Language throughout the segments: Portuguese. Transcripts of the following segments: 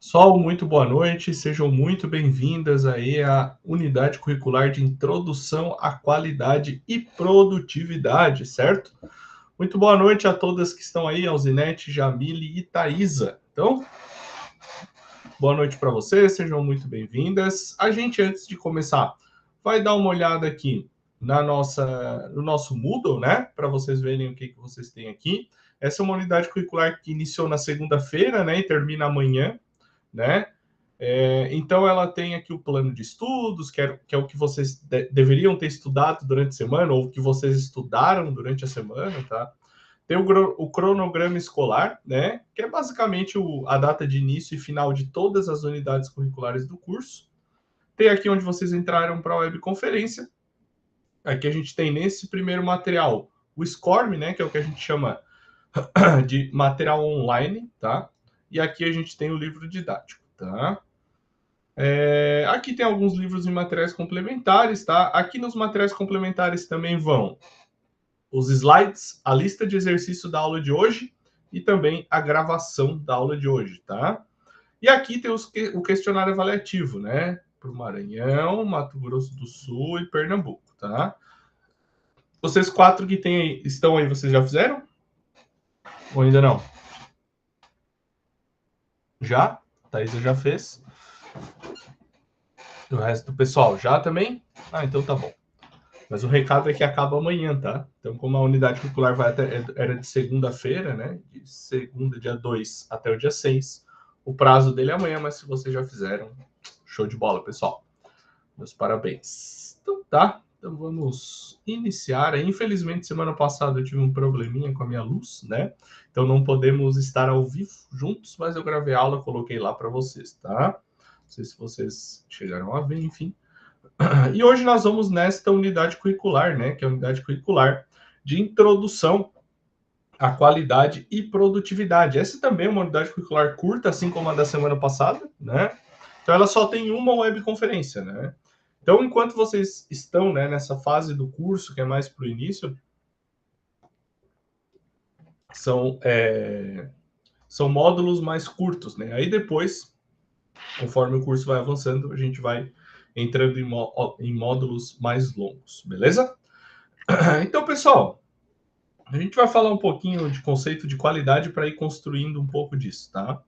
Pessoal, muito boa noite, sejam muito bem-vindas aí à unidade curricular de Introdução à Qualidade e Produtividade, certo? Muito boa noite a todas que estão aí, Alzinete, Jamile e Thaisa. Então, boa noite para vocês, sejam muito bem-vindas. A gente, antes de começar, vai dar uma olhada aqui no nosso Moodle, né? Para vocês verem o que vocês têm aqui. Essa é uma unidade curricular que iniciou na segunda-feira, né? E termina amanhã, né? Então, ela tem aqui o plano de estudos, que é o que vocês deveriam ter estudado durante a semana, ou que vocês estudaram durante a semana, tá? Tem o cronograma escolar, né? Que é basicamente a data de início e final de todas as unidades curriculares do curso. Tem aqui onde vocês entraram para a webconferência. Aqui a gente tem nesse primeiro material o SCORM, né? Que é o que a gente chama de material online, tá? E aqui a gente tem o livro didático, tá? Aqui tem alguns livros e materiais complementares, tá? Aqui nos materiais complementares também vão os slides, a lista de exercício da aula de hoje e também a gravação da aula de hoje, tá? E aqui tem o questionário avaliativo, né? Para o Maranhão, Mato Grosso do Sul e Pernambuco, tá? Vocês quatro que estão aí, vocês já fizeram? Ou ainda não? Já? A Thaisa já fez. O resto do pessoal já também? Ah, então tá bom. Mas o recado é que acaba amanhã, tá? Então, como a unidade curricular era de segunda-feira, né? De segunda, dia 2 até o dia 6, o prazo dele é amanhã, mas se vocês já fizeram, show de bola, pessoal. Meus parabéns. Então tá, então vamos iniciar. Infelizmente, semana passada eu tive um probleminha com a minha luz, né? Então não podemos estar ao vivo juntos, mas eu gravei a aula, coloquei lá para vocês, tá? Não sei se vocês chegaram a ver, enfim. E hoje nós vamos nesta unidade curricular, né? Que é a unidade curricular de introdução à qualidade e produtividade. Essa também é uma unidade curricular curta, assim como a da semana passada, né? Então ela só tem uma webconferência, né? Então, enquanto vocês estão, né, nessa fase do curso, que é mais para o início, são módulos mais curtos, né? Aí depois, conforme o curso vai avançando, a gente vai entrando em módulos mais longos, beleza? Então, pessoal, a gente vai falar um pouquinho de conceito de qualidade para ir construindo um pouco disso, tá?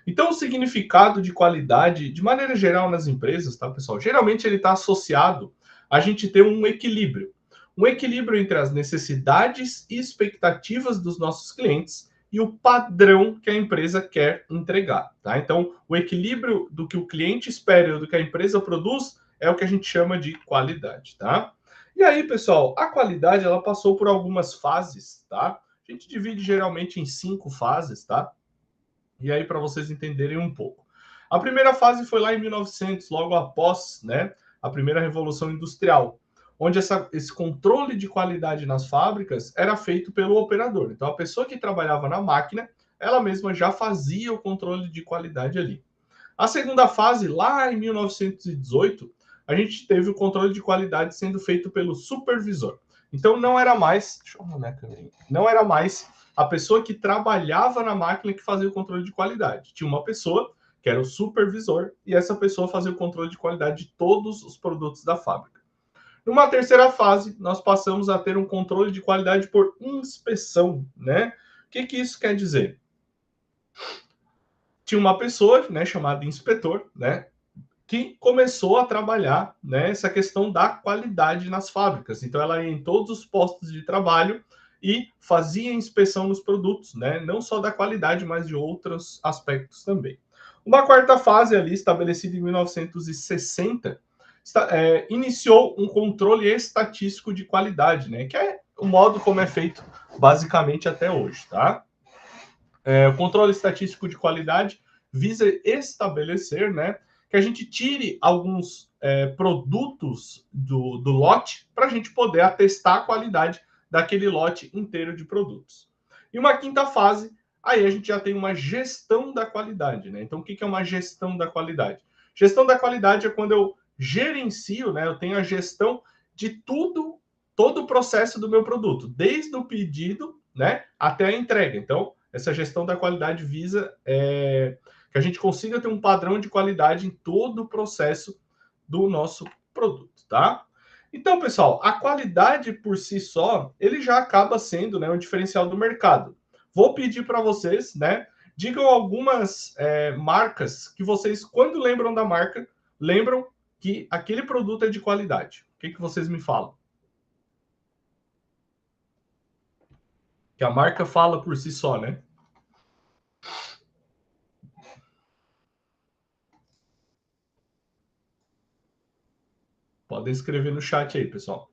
Então, o significado de qualidade, de maneira geral, nas empresas, tá, pessoal? Geralmente ele está associado a gente ter um equilíbrio. Um equilíbrio entre as necessidades e expectativas dos nossos clientes e o padrão que a empresa quer entregar, tá? Então, o equilíbrio do que o cliente espera e do que a empresa produz é o que a gente chama de qualidade, tá? E aí, pessoal, a qualidade ela passou por algumas fases, tá? A gente divide geralmente em 5 fases, tá? E aí, para vocês entenderem um pouco. A primeira fase foi lá em 1900, logo após, né, a primeira Revolução Industrial, onde esse controle de qualidade nas fábricas era feito pelo operador. Então, a pessoa que trabalhava na máquina, ela mesma já fazia o controle de qualidade ali. A segunda fase, lá em 1918, a gente teve o controle de qualidade sendo feito pelo supervisor. Então não era mais, deixa eu arrumar a câmera, não era mais a pessoa que trabalhava na máquina que fazia o controle de qualidade. Tinha uma pessoa que era o supervisor e essa pessoa fazia o controle de qualidade de todos os produtos da fábrica. Numa terceira fase, nós passamos a ter um controle de qualidade por inspeção, né? O que isso quer dizer? Tinha uma pessoa, né, chamada inspetor, né, que começou a trabalhar, né, essa questão da qualidade nas fábricas. Então, ela ia em todos os postos de trabalho e fazia inspeção nos produtos, né, não só da qualidade, mas de outros aspectos também. Uma quarta fase ali, estabelecida em 1960, iniciou um controle estatístico de qualidade, né, que é o modo como é feito basicamente até hoje, tá? O controle estatístico de qualidade visa estabelecer, né, que a gente tire alguns produtos do lote para a gente poder atestar a qualidade daquele lote inteiro de produtos. E uma quinta fase, aí a gente já tem uma gestão da qualidade, né? Então, o que é uma gestão da qualidade? Gestão da qualidade é quando eu gerencio, né? Eu tenho a gestão de tudo, todo o processo do meu produto, desde o pedido, né, até a entrega. Então, essa gestão da qualidade visa que que a gente consiga ter um padrão de qualidade em todo o processo do nosso produto, tá? Então, pessoal, a qualidade por si só, ele já acaba sendo, né, um diferencial do mercado. Vou pedir para vocês, né, digam algumas marcas que vocês, quando lembram da marca, lembram que aquele produto é de qualidade. O que vocês me falam? Que a marca fala por si só, né? Podem escrever no chat aí, pessoal.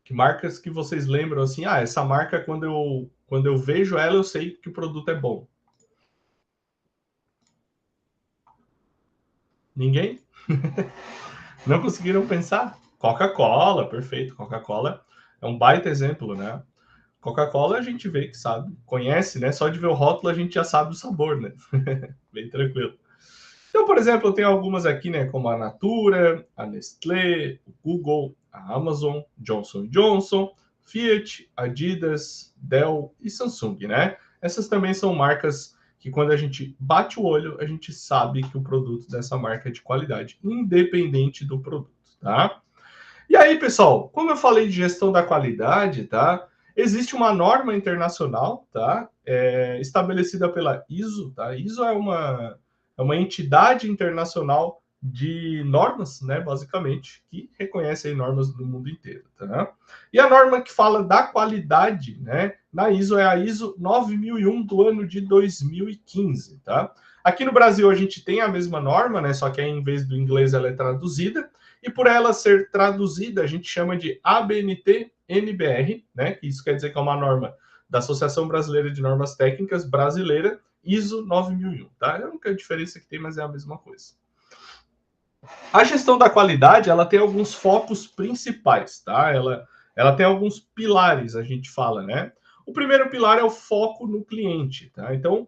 Que marcas que vocês lembram assim? Ah, essa marca, quando eu vejo ela, eu sei que o produto é bom. Ninguém? Não conseguiram pensar? Coca-Cola, perfeito. Coca-Cola é um baita exemplo, né? Coca-Cola a gente vê que sabe, conhece, né? Só de ver o rótulo a gente já sabe o sabor, né? Bem tranquilo. Então, por exemplo, eu tenho algumas aqui, né? Como a Natura, a Nestlé, o Google, a Amazon, Johnson Johnson, Fiat, Adidas, Dell e Samsung, né? Essas também são marcas que quando a gente bate o olho, a gente sabe que o produto dessa marca é de qualidade, independente do produto, tá? E aí, pessoal, como eu falei de gestão da qualidade, tá? Existe uma norma internacional, tá? Estabelecida pela ISO, tá? ISO é uma entidade internacional de normas, né? Basicamente, que reconhece aí normas do mundo inteiro, tá? E a norma que fala da qualidade, né? Na ISO é a ISO 9001 do ano de 2015, tá? Aqui no Brasil a gente tem a mesma norma, né? Só que aí, em vez do inglês ela é traduzida. E por ela ser traduzida, a gente chama de ABNT-NBR, né? Que isso quer dizer que é uma norma da Associação Brasileira de Normas Técnicas Brasileira, ISO 9001, tá? É a única diferença que tem, mas é a mesma coisa. A gestão da qualidade, ela tem alguns focos principais, tá? Ela tem alguns pilares, a gente fala, né? O primeiro pilar é o foco no cliente, tá? Então,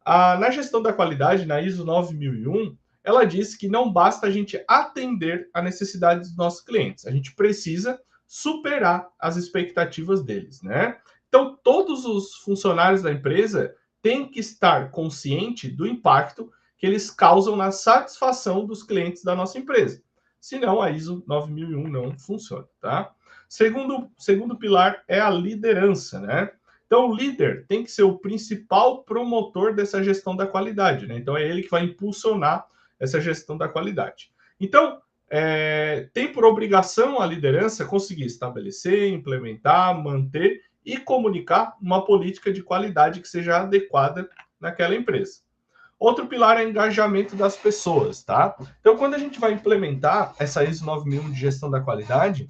na gestão da qualidade, na ISO 9001, ela diz que não basta a gente atender a necessidade dos nossos clientes, a gente precisa superar as expectativas deles, né? Então, todos os funcionários da empresa têm que estar conscientes do impacto que eles causam na satisfação dos clientes da nossa empresa. Senão, a ISO 9001 não funciona, tá? Segundo pilar é a liderança, né? Então, o líder tem que ser o principal promotor dessa gestão da qualidade, né? Então, é ele que vai impulsionar essa gestão da qualidade. Então, tem por obrigação a liderança conseguir estabelecer, implementar, manter e comunicar uma política de qualidade que seja adequada naquela empresa. Outro pilar é o engajamento das pessoas, tá? Então, quando a gente vai implementar essa ISO 9001 de gestão da qualidade,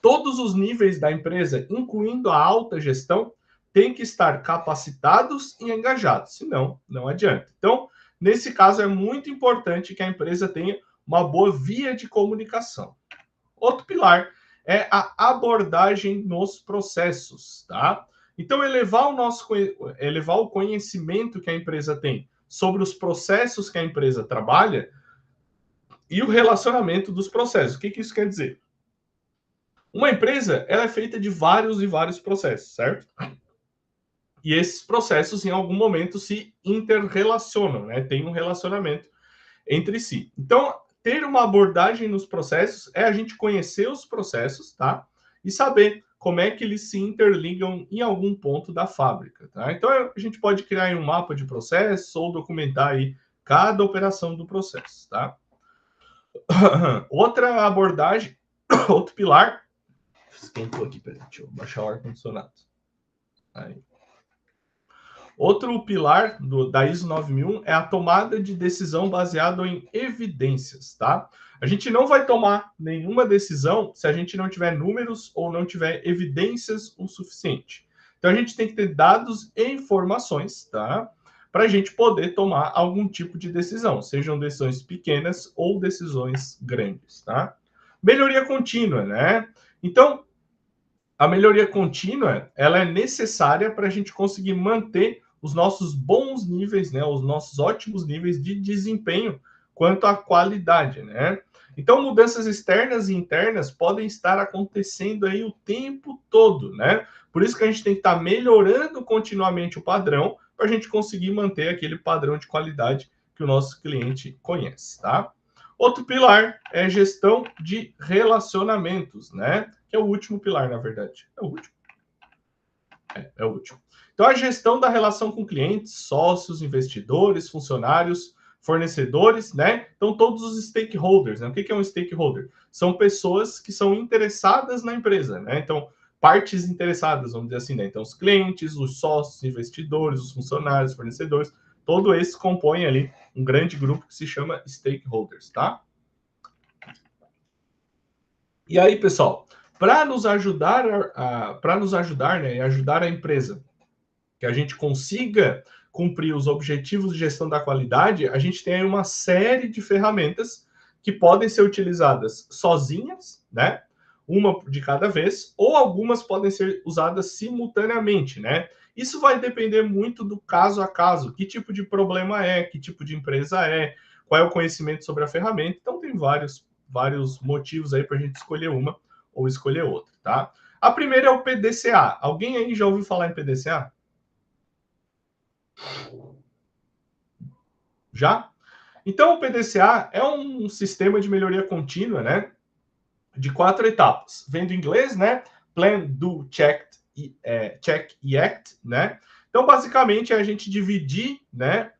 todos os níveis da empresa, incluindo a alta gestão, têm que estar capacitados e engajados, senão não adianta. Então, nesse caso, é muito importante que a empresa tenha uma boa via de comunicação. Outro pilar é a abordagem nos processos, tá? Então, elevar o conhecimento que a empresa tem sobre os processos que a empresa trabalha e o relacionamento dos processos. O que isso quer dizer? Uma empresa, ela é feita de vários e vários processos, certo? E esses processos, em algum momento, se interrelacionam, né? Tem um relacionamento entre si. Então, ter uma abordagem nos processos é a gente conhecer os processos, tá? E saber como é que eles se interligam em algum ponto da fábrica, tá? Então, a gente pode criar um mapa de processos ou documentar aí cada operação do processo, tá? Outra abordagem, outro pilar. Esquentou aqui, peraí, deixa eu baixar o ar-condicionado. Aí. Outro pilar da ISO 9001 é a tomada de decisão baseada em evidências, tá? A gente não vai tomar nenhuma decisão se a gente não tiver números ou não tiver evidências o suficiente. Então, a gente tem que ter dados e informações, tá? Para a gente poder tomar algum tipo de decisão, sejam decisões pequenas ou decisões grandes, tá? Melhoria contínua, né? Então, a melhoria contínua, ela é necessária para a gente conseguir manter os nossos bons níveis, né, os nossos ótimos níveis de desempenho quanto à qualidade, né? Então, mudanças externas e internas podem estar acontecendo aí o tempo todo, né? Por isso que a gente tem que estar melhorando continuamente o padrão para a gente conseguir manter aquele padrão de qualidade que o nosso cliente conhece, tá? Outro pilar é gestão de relacionamentos, né? Que é o último pilar, na verdade. É o último. É o último. Então, a gestão da relação com clientes, sócios, investidores, funcionários, fornecedores, né? Então, todos os stakeholders, né? O que é um stakeholder? São pessoas que são interessadas na empresa, né? Então, partes interessadas, vamos dizer assim, né? Então, os clientes, os sócios, investidores, os funcionários, fornecedores, todo esse compõe ali um grande grupo que se chama stakeholders, tá? E aí, pessoal, para nos ajudar, né, e ajudar a empresa que a gente consiga cumprir os objetivos de gestão da qualidade, a gente tem uma série de ferramentas que podem ser utilizadas sozinhas, né? Uma de cada vez, ou algumas podem ser usadas simultaneamente, né? Isso vai depender muito do caso a caso, que tipo de problema é, que tipo de empresa é, qual é o conhecimento sobre a ferramenta. Então, tem vários motivos aí para a gente escolher uma ou escolher outra, tá? A primeira é o PDCA. Alguém aí já ouviu falar em PDCA? Já? Então, o PDCA é um sistema de melhoria contínua, né? De 4 etapas. Vem do inglês, né? Plan, Do, Check e Act, né? Então, basicamente, é a gente dividir, né?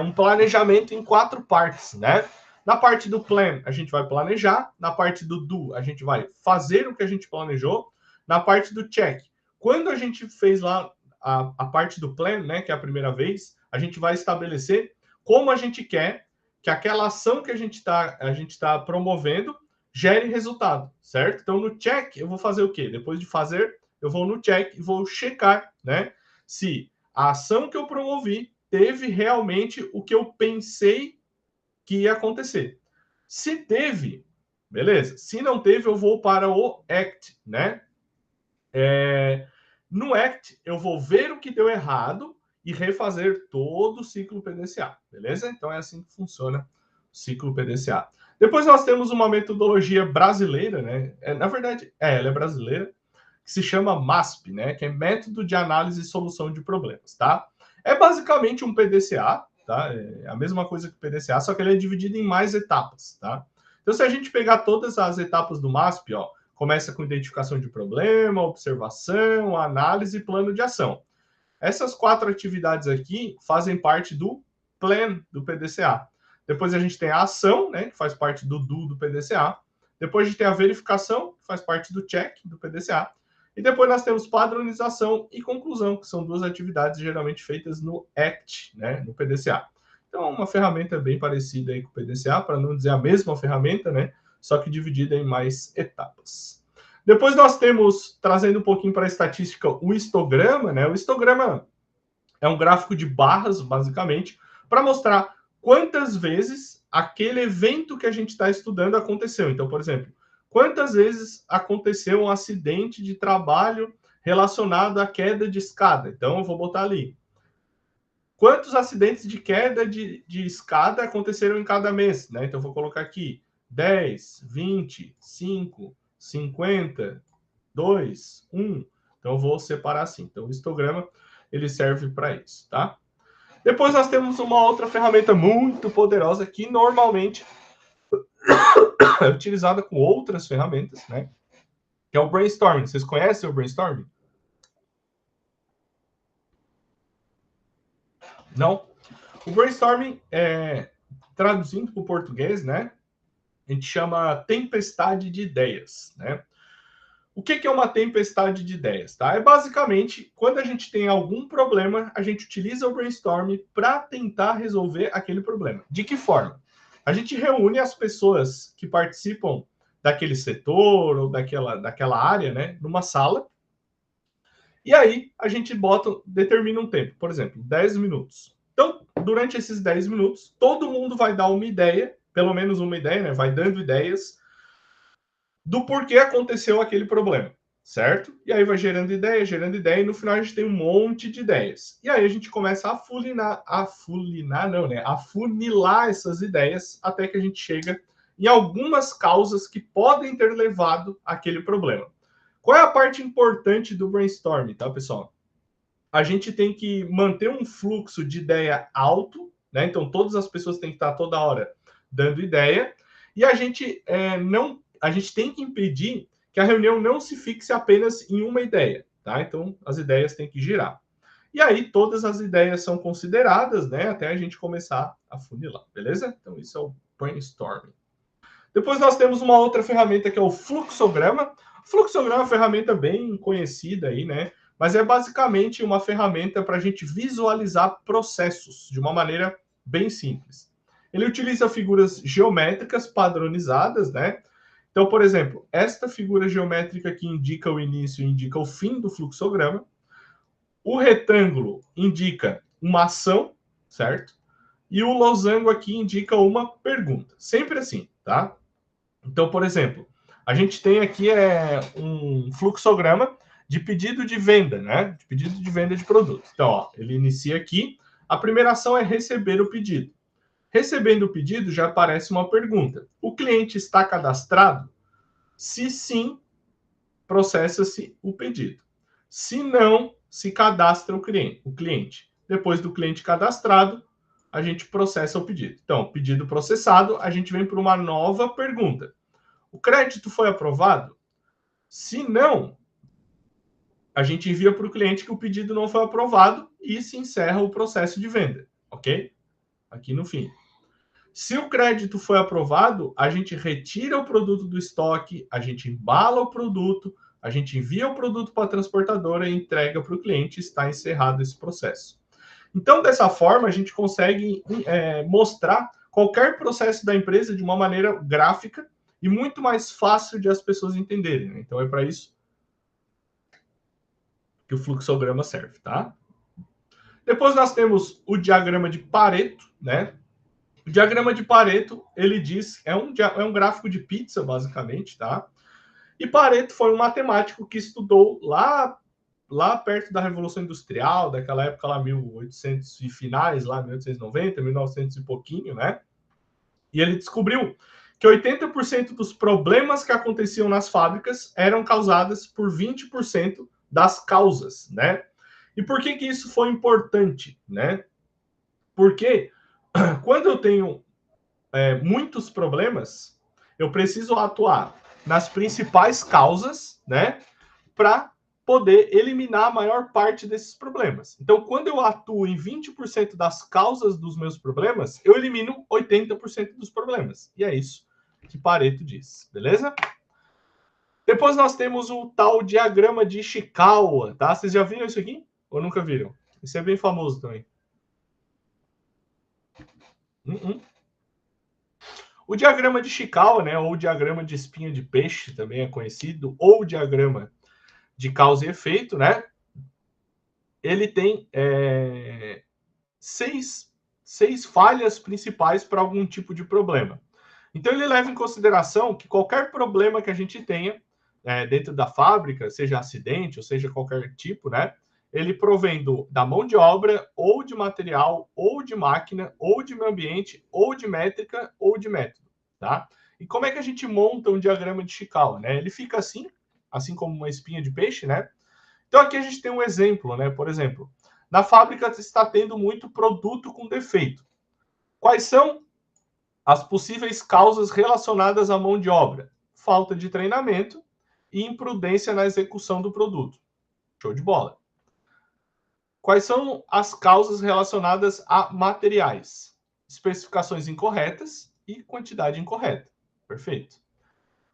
Um planejamento em 4 partes, né? Na parte do plan, a gente vai planejar. Na parte do do, a gente vai fazer o que a gente planejou. Na parte do check, quando a gente fez lá a parte do plan, né? Que é a primeira vez, a gente vai estabelecer como a gente quer que aquela ação que a gente tá promovendo gere resultado, certo? Então, no check, eu vou fazer o quê? Depois de fazer, eu vou no check e vou checar, né? Se a ação que eu promovi teve realmente o que eu pensei que ia acontecer. Se teve, beleza. Se não teve, eu vou para o act, né? No act, eu vou ver o que deu errado e refazer todo o ciclo PDCA, beleza? Então é assim que funciona o ciclo PDCA. Depois nós temos uma metodologia brasileira, né? Na verdade, ela é brasileira, que se chama MASP, né? Que é Método de Análise e Solução de Problemas, tá? É basicamente um PDCA, tá? É a mesma coisa que o PDCA, só que ele é dividido em mais etapas, tá? Então, se a gente pegar todas as etapas do MASP, ó, começa com identificação de problema, observação, análise e plano de ação. Essas 4 atividades aqui fazem parte do plan do PDCA. Depois a gente tem a ação, né, que faz parte do do PDCA. Depois a gente tem a verificação, que faz parte do check do PDCA. E depois nós temos padronização e conclusão, que são 2 atividades geralmente feitas no ACT, né, no PDCA. Então, é uma ferramenta bem parecida aí com o PDCA, para não dizer a mesma ferramenta, né, só que dividida em mais etapas. Depois nós temos, trazendo um pouquinho para a estatística, o histograma, né? O histograma é um gráfico de barras, basicamente, para mostrar quantas vezes aquele evento que a gente está estudando aconteceu. Então, por exemplo, quantas vezes aconteceu um acidente de trabalho relacionado à queda de escada? Então, eu vou botar ali. Quantos acidentes de queda de escada aconteceram em cada mês? Né? Então, eu vou colocar aqui 10, 20, 5, 50, 2, 1. Então, eu vou separar assim. Então, o histograma, ele serve para isso, tá? Depois nós temos uma outra ferramenta muito poderosa que normalmente é utilizada com outras ferramentas, né? Que é o brainstorming. Vocês conhecem o brainstorming? Não? O brainstorming, traduzindo para o português, né? A gente chama tempestade de ideias, né? O que é uma tempestade de ideias? Tá? É basicamente quando a gente tem algum problema, a gente utiliza o brainstorming para tentar resolver aquele problema. De que forma? A gente reúne as pessoas que participam daquele setor ou daquela área, né, numa sala, e aí a gente determina um tempo, por exemplo, 10 minutos. Então, durante esses 10 minutos, todo mundo vai dar uma ideia, pelo menos uma ideia, né, vai dando ideias do porquê aconteceu aquele problema, certo? E aí vai gerando ideia, e no final a gente tem um monte de ideias. E aí a gente começa a afunilar essas ideias até que a gente chega em algumas causas que podem ter levado àquele problema. Qual é a parte importante do brainstorming, tá, pessoal? a gente tem que manter um fluxo de ideia alto, né? Então, todas as pessoas têm que estar toda hora dando ideia, e a gente tem que impedir que a reunião não se fixe apenas em uma ideia, tá? Então, as ideias têm que girar. E aí, todas as ideias são consideradas, né? Até a gente começar a funilar, beleza? Então, isso é o brainstorming. Depois nós temos uma outra ferramenta que é o fluxograma. O fluxograma é uma ferramenta bem conhecida aí, né? Mas é basicamente uma ferramenta para a gente visualizar processos de uma maneira bem simples. Ele utiliza figuras geométricas padronizadas, né? Então, por exemplo, esta figura geométrica que indica o início e indica o fim do fluxograma. O retângulo indica uma ação, certo? E o losango aqui indica uma pergunta. Sempre assim, tá? Então, por exemplo, a gente tem aqui um fluxograma de pedido de venda, né? De pedido de venda de produto. Então, ó, ele inicia aqui. A primeira ação é receber o pedido. Recebendo o pedido, já aparece uma pergunta. O cliente está cadastrado? Se sim, processa-se o pedido. Se não, se cadastra o cliente. Depois do cliente cadastrado, a gente processa o pedido. Então, pedido processado, a gente vem para uma nova pergunta. O crédito foi aprovado? Se não, a gente envia para o cliente que o pedido não foi aprovado e se encerra o processo de venda, ok? Aqui no fim. Se o crédito foi aprovado, a gente retira o produto do estoque, a gente embala o produto, a gente envia o produto para a transportadora e entrega para o cliente, está encerrado esse processo. Então, dessa forma, a gente consegue mostrar qualquer processo da empresa de uma maneira gráfica e muito mais fácil de as pessoas entenderem, né? Então, é para isso que o fluxograma serve, tá? Depois nós temos o diagrama de Pareto, né? O diagrama de Pareto, ele diz, é um gráfico de pizza, basicamente, tá? E Pareto foi um matemático que estudou lá perto da Revolução Industrial, daquela época lá, 1800 e finais, lá 1890, 1900 e pouquinho, né? E ele descobriu que 80% dos problemas que aconteciam nas fábricas eram causados por 20% das causas, né? E por que isso foi importante, né? Porque quando eu tenho muitos problemas, eu preciso atuar nas principais causas, né? Para poder eliminar a maior parte desses problemas. Então, quando eu atuo em 20% das causas dos meus problemas, eu elimino 80% dos problemas. E é isso que Pareto diz, beleza? Depois nós temos o tal diagrama de Ishikawa, tá? Vocês já viram isso aqui? Ou nunca viram? Isso é bem famoso também. O diagrama de Ishikawa, né, ou diagrama de espinha de peixe, também é conhecido, ou diagrama de causa e efeito, né? Ele tem seis falhas principais para algum tipo de problema. Então, ele leva em consideração que qualquer problema que a gente tenha dentro da fábrica, seja acidente ou seja qualquer tipo, né? Ele provém da mão de obra, ou de material, ou de máquina, ou de meio ambiente, ou de métrica, ou de método, tá? E como é que a gente monta um diagrama de Ishikawa, né? Ele fica assim como uma espinha de peixe, né? Então, aqui a gente tem um exemplo, né? Por exemplo, na fábrica está tendo muito produto com defeito. Quais são as possíveis causas relacionadas à mão de obra? Falta de treinamento e imprudência na execução do produto. Show de bola. Quais são as causas relacionadas a materiais? Especificações incorretas e quantidade incorreta. Perfeito.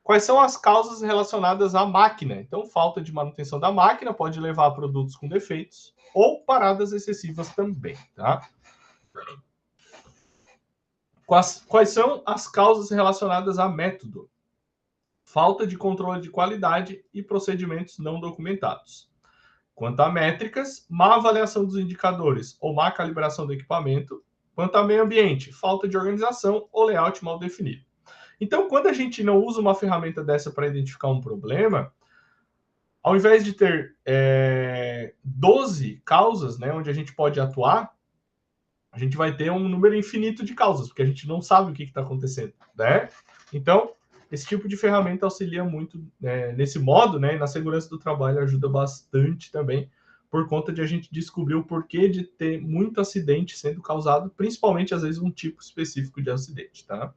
Quais são as causas relacionadas à máquina? Então, falta de manutenção da máquina pode levar a produtos com defeitos ou paradas excessivas também, tá? Quais são as causas relacionadas a método? Falta de controle de qualidade e procedimentos não documentados. Quanto a métricas, má avaliação dos indicadores ou má calibração do equipamento. Quanto a meio ambiente, falta de organização ou layout mal definido. Então, quando a gente não usa uma ferramenta dessa para identificar um problema, ao invés de ter 12 causas, né, onde a gente pode atuar, a gente vai ter um número infinito de causas, porque a gente não sabe o que está acontecendo, né? Então, esse tipo de ferramenta auxilia muito nesse modo, né? E na segurança do trabalho ajuda bastante também por conta de a gente descobrir o porquê de ter muito acidente sendo causado, principalmente, às vezes, um tipo específico de acidente, tá?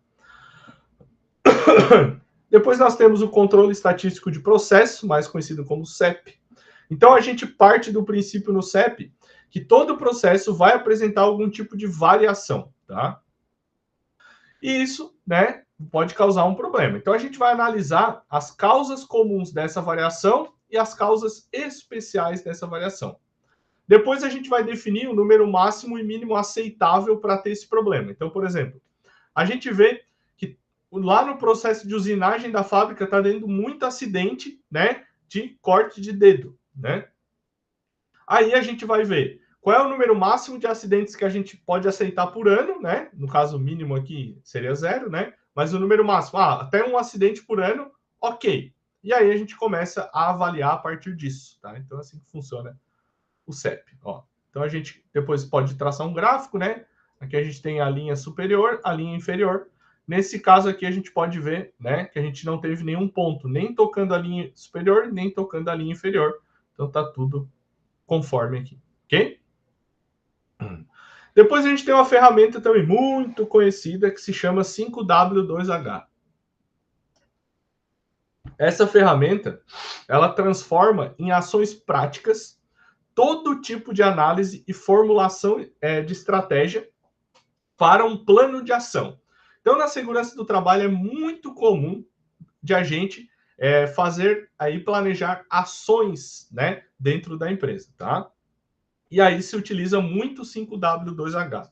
Depois nós temos o controle estatístico de processo, mais conhecido como CEP. Então, a gente parte do princípio no CEP que todo processo vai apresentar algum tipo de variação, tá? E isso, né, pode causar um problema. Então, a gente vai analisar as causas comuns dessa variação e as causas especiais dessa variação. Depois, a gente vai definir o número máximo e mínimo aceitável para ter esse problema. Então, por exemplo, a gente vê que lá no processo de usinagem da fábrica está dando muito acidente, né, de corte de dedo, né? Aí a gente vai ver qual é o número máximo de acidentes que a gente pode aceitar por ano, né? No caso, o mínimo aqui seria 0, né? Mas o número máximo, até um acidente por ano, ok. E aí a gente começa a avaliar a partir disso, tá? Então, assim que funciona o CEP, ó. Então, a gente depois pode traçar um gráfico, né? Aqui a gente tem a linha superior, a linha inferior. Nesse caso aqui, a gente pode ver, né, que a gente não teve nenhum ponto, nem tocando a linha superior, nem tocando a linha inferior. Então, tá tudo conforme aqui, ok? Depois a gente tem uma ferramenta também muito conhecida que se chama 5W2H. Essa ferramenta, ela transforma em ações práticas todo tipo de análise e formulação de estratégia para um plano de ação. Então, na segurança do trabalho é muito comum de a gente fazer aí planejar ações, né, dentro da empresa, tá? E aí se utiliza muito o 5W2H.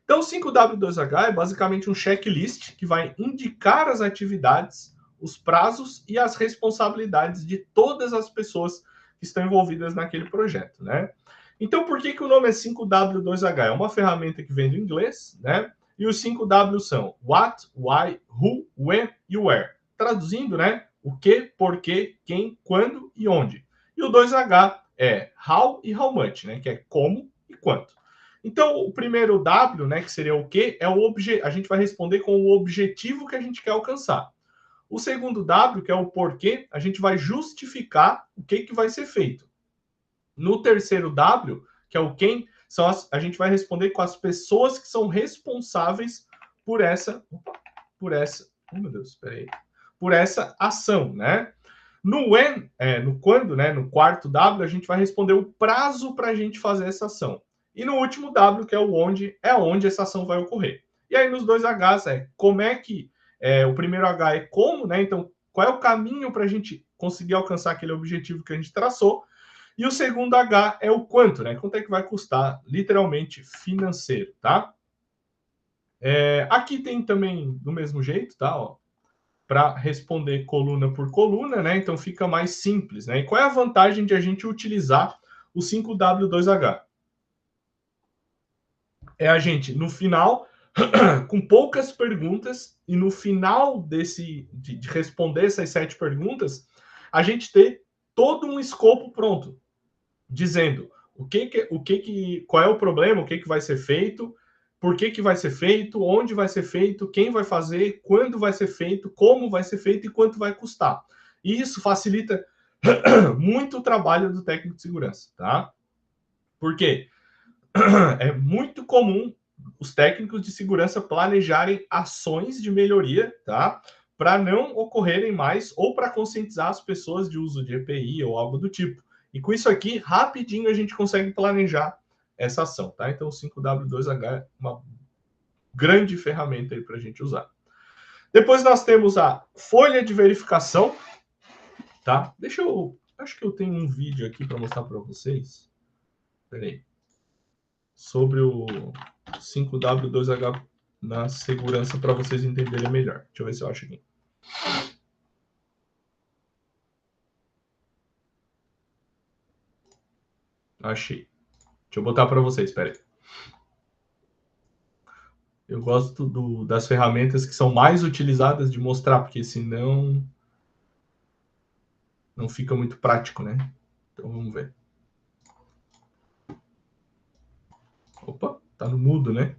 Então, o 5W2H é basicamente um checklist que vai indicar as atividades, os prazos e as responsabilidades de todas as pessoas que estão envolvidas naquele projeto, né? Então, por que o nome é 5W2H? É uma ferramenta que vem do inglês, né? E os 5W são what, why, who, when e where. Traduzindo, né? O que, porquê, quem, quando e onde. E o 2H é how e how much, né? Que é como e quanto. Então, o primeiro W, né, que seria o que, é o a gente vai responder com o objetivo que a gente quer alcançar. O segundo W, que é o porquê, a gente vai justificar o que vai ser feito. No terceiro W, que é o quem, a gente vai responder com as pessoas que são responsáveis por essa, oh meu Deus, espera aí, por essa ação, né? No when, no quando, né, no quarto W, a gente vai responder o prazo para a gente fazer essa ação. E no último W, que é o onde, é onde essa ação vai ocorrer. E aí nos dois Hs como é que o primeiro H é como, né? Então, qual é o caminho para a gente conseguir alcançar aquele objetivo que a gente traçou? E o segundo H é o quanto, né? Quanto é que vai custar, literalmente, financeiro, tá? Aqui tem também do mesmo jeito, tá? Ó, para responder coluna por coluna, né? Então fica mais simples, né? E qual é a vantagem de a gente utilizar o 5W2H? É a gente, no final, com poucas perguntas, e no final de responder essas 7 perguntas, a gente ter todo um escopo pronto, dizendo qual é o problema, o que vai ser feito, por que vai ser feito, onde vai ser feito, quem vai fazer, quando vai ser feito, como vai ser feito e quanto vai custar. E isso facilita muito o trabalho do técnico de segurança, tá? Por quê? É muito comum os técnicos de segurança planejarem ações de melhoria, tá? Para não ocorrerem mais ou para conscientizar as pessoas de uso de EPI ou algo do tipo. E com isso aqui, rapidinho a gente consegue planejar essa ação, tá? Então, o 5W2H é uma grande ferramenta aí para a gente usar. Depois nós temos a folha de verificação, tá? Acho que eu tenho um vídeo aqui para mostrar para vocês. Peraí. Sobre o 5W2H na segurança para vocês entenderem melhor. Deixa eu ver se eu acho aqui. Achei. Deixa eu botar para vocês, espera aí. Eu gosto das ferramentas que são mais utilizadas de mostrar, porque senão não fica muito prático, né? Então vamos ver. Opa, tá no mudo, né?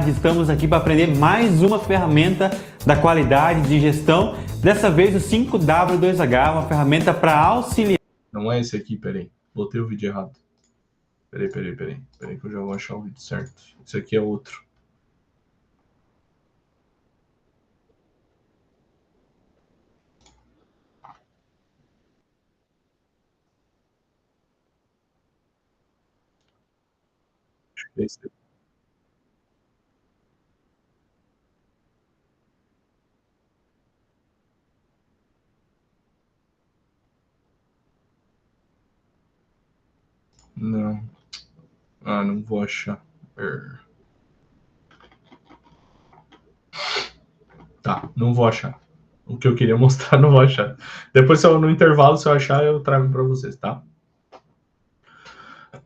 Estamos aqui para aprender mais uma ferramenta da qualidade de gestão. Dessa vez o 5W2H, uma ferramenta para auxiliar. Não é esse aqui, peraí. botei o vídeo errado. Peraí que eu já vou achar o vídeo certo. Esse aqui é outro. Esse. Não. Ah, não vou achar. Tá, não vou achar. O que eu queria mostrar, não vou achar. Depois, no intervalo, se eu achar, eu trago para vocês, tá?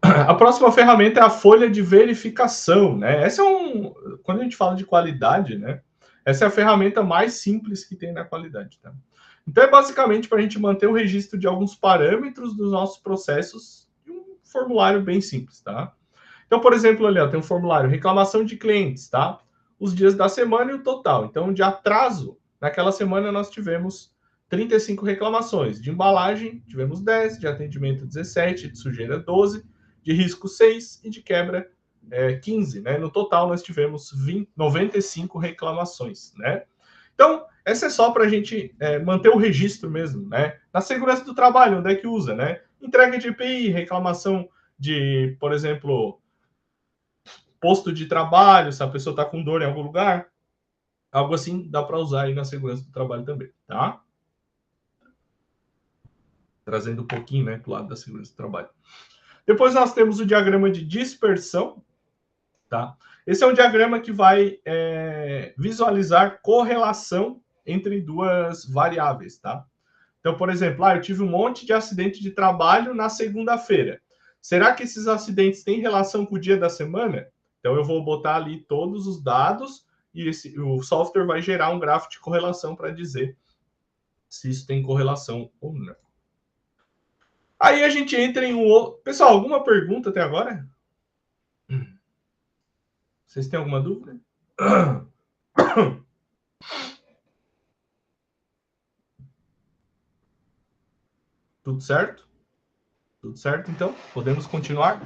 A próxima ferramenta é a folha de verificação, né? Quando a gente fala de qualidade, né? Essa é a ferramenta mais simples que tem na qualidade, tá? Então, é basicamente para a gente manter o registro de alguns parâmetros dos nossos processos em um formulário bem simples, tá? Então, por exemplo, ali, ó, tem um formulário reclamação de clientes, tá? Os dias da semana e o total. Então, de atraso, naquela semana nós tivemos 35 reclamações. De embalagem, tivemos 10, de atendimento 17, de sujeira 12, de risco 6 e de quebra 15, né? No total, nós tivemos 95 reclamações, né? Então, essa é só para a gente manter o registro mesmo, né? Na segurança do trabalho, onde é que usa, né? Entrega de EPI, reclamação de, por exemplo, posto de trabalho, se a pessoa está com dor em algum lugar, algo assim dá para usar aí na segurança do trabalho também, tá? Trazendo um pouquinho, né, para o lado da segurança do trabalho. Depois nós temos o diagrama de dispersão, tá? Esse é um diagrama que vai visualizar correlação entre duas variáveis, tá? Então, por exemplo, eu tive um monte de acidente de trabalho na segunda-feira. Será que esses acidentes têm relação com o dia da semana? Então, eu vou botar ali todos os dados e o software vai gerar um gráfico de correlação para dizer se isso tem correlação ou não. Aí a gente entra em um outro... Pessoal, alguma pergunta até agora? Vocês têm alguma dúvida? Tudo certo? Tudo certo, então? Podemos continuar?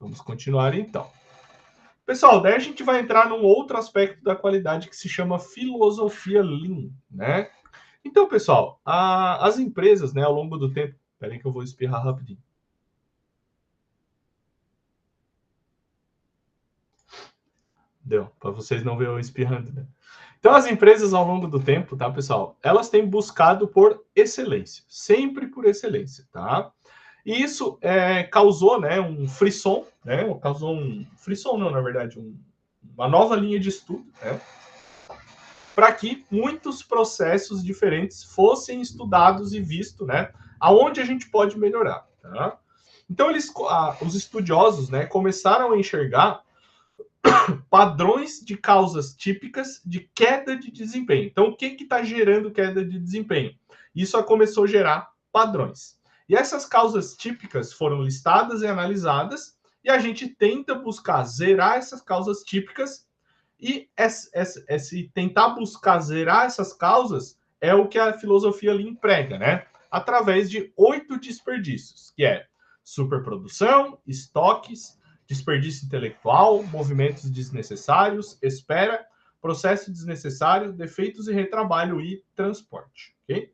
Vamos continuar, então. Pessoal, daí a gente vai entrar num outro aspecto da qualidade que se chama filosofia Lean, né? Então, pessoal, as empresas, né, ao longo do tempo... Espera que eu vou espirrar rapidinho. Deu, para vocês não verem eu espirrando, né? Então, as empresas, ao longo do tempo, tá, pessoal? Elas têm buscado por excelência. Sempre por excelência, tá? E isso causou, né, um frisson, né? Causou um... Frisson não, na verdade, uma nova linha de estudo, né? Para que muitos processos diferentes fossem estudados e vistos, né? Aonde a gente pode melhorar, tá? Então, os estudiosos, né, começaram a enxergar padrões de causas típicas de queda de desempenho. Então, o que está gerando queda de desempenho? Isso começou a gerar padrões. E essas causas típicas foram listadas e analisadas, e a gente tenta buscar zerar essas causas típicas, e esse tentar buscar zerar essas causas é o que a filosofia Lean prega, né? Através de 8 desperdícios, que é superprodução, estoques, desperdício intelectual, movimentos desnecessários, espera, processo desnecessário, defeitos e retrabalho e transporte, ok?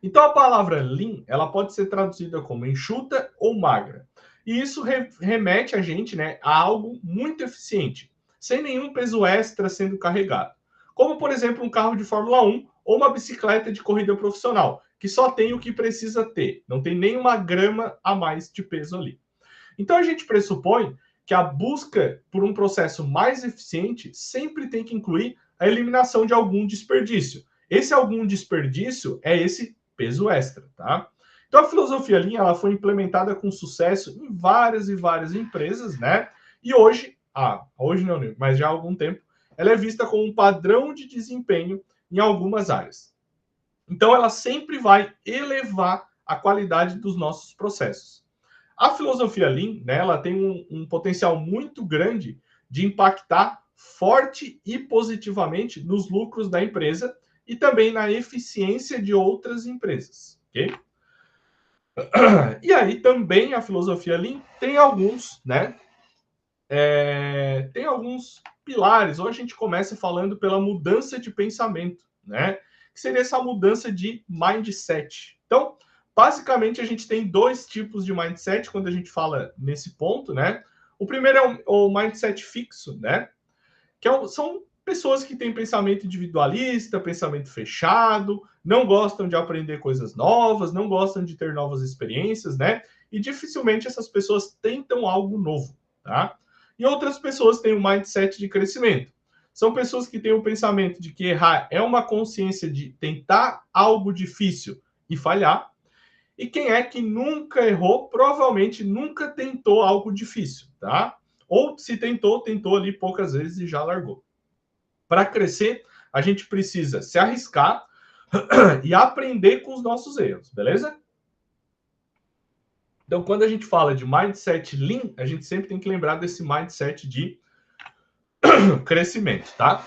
Então, a palavra lean, ela pode ser traduzida como enxuta ou magra. E isso remete a gente, né, a algo muito eficiente, sem nenhum peso extra sendo carregado. Como, por exemplo, um carro de Fórmula 1 ou uma bicicleta de corrida profissional, que só tem o que precisa ter, não tem nenhuma grama a mais de peso ali. Então, a gente pressupõe que a busca por um processo mais eficiente sempre tem que incluir a eliminação de algum desperdício. Esse algum desperdício é esse peso extra, tá? Então, a filosofia Lean, ela foi implementada com sucesso em várias e várias empresas, né? E hoje não, mas já há algum tempo, ela é vista como um padrão de desempenho em algumas áreas. Então, ela sempre vai elevar a qualidade dos nossos processos. A filosofia Lean, né, ela tem um potencial muito grande de impactar forte e positivamente nos lucros da empresa e também na eficiência de outras empresas, ok? E aí também a filosofia Lean tem alguns, né? Tem alguns pilares. Ou a gente começa falando pela mudança de pensamento, né? Que seria essa mudança de mindset. Então, basicamente, a gente tem dois tipos de mindset quando a gente fala nesse ponto, né? O primeiro é o mindset fixo, né? São pessoas que têm pensamento individualista, pensamento fechado, não gostam de aprender coisas novas, não gostam de ter novas experiências, né? E dificilmente essas pessoas tentam algo novo, tá? E outras pessoas têm um mindset de crescimento. São pessoas que têm o pensamento de que errar é uma consciência de tentar algo difícil e falhar. E quem é que nunca errou, provavelmente nunca tentou algo difícil, tá? Ou se tentou ali poucas vezes e já largou. Para crescer, a gente precisa se arriscar e aprender com os nossos erros, beleza? Então, quando a gente fala de mindset Lean, a gente sempre tem que lembrar desse mindset de crescimento, tá?